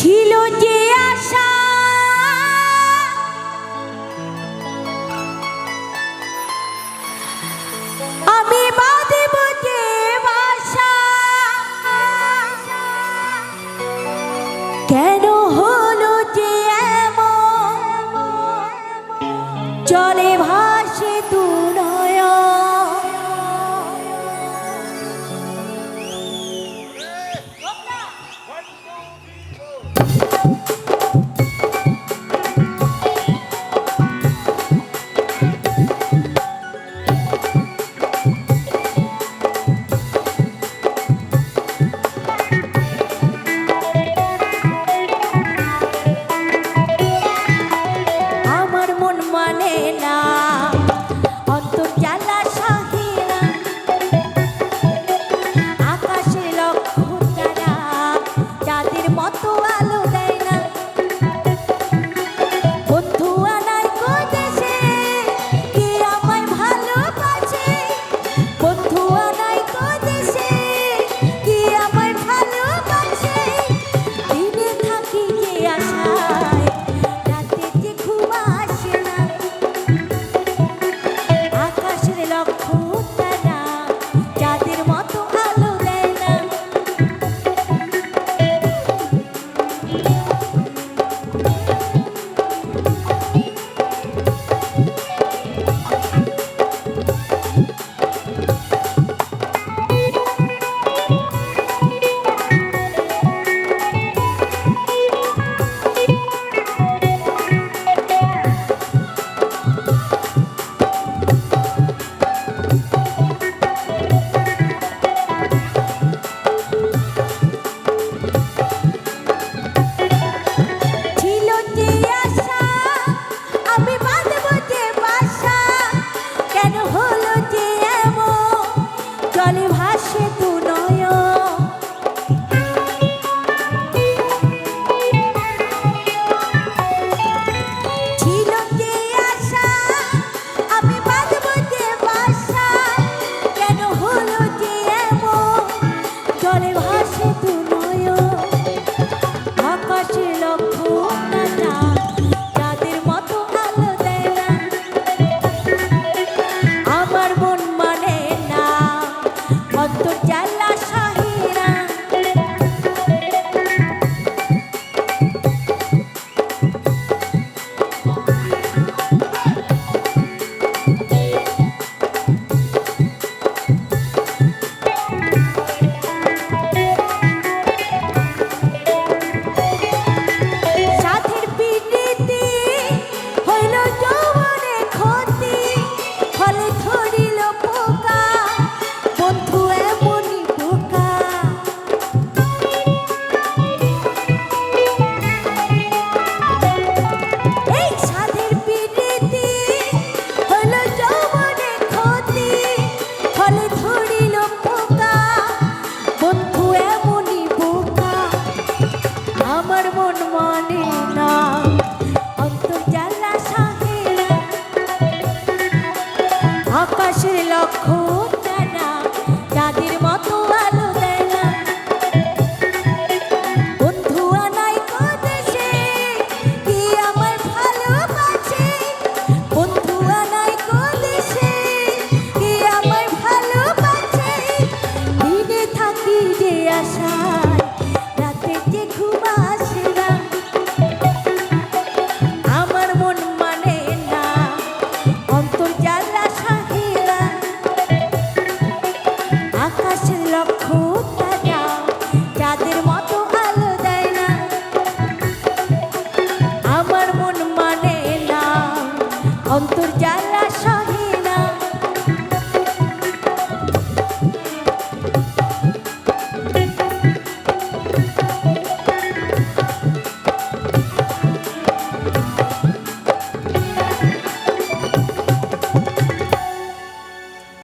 ছিল যে আশা আমি বাঁধব যে বাসা, কেন হলো যে এমন চলে ভাসে দু নয়ন। আকাশের লক্ষ তারা যাদের মতো আলো দেয় না, বন্ধু আনাই কদেশে কি আমার ভালোবাসে, বন্ধু আনাই কদেশে কি আমার ভালোবাসে, দিনে থাকি যে আশায় রাতে যে ঘুম আসে না, আমার মন মানে না অন্তর জ্বালা সাহেরা, আকাশের লক্ষ তারা যাদের মতো আলো দেয় না, আমার মন মানে না অন্তর জ্বালা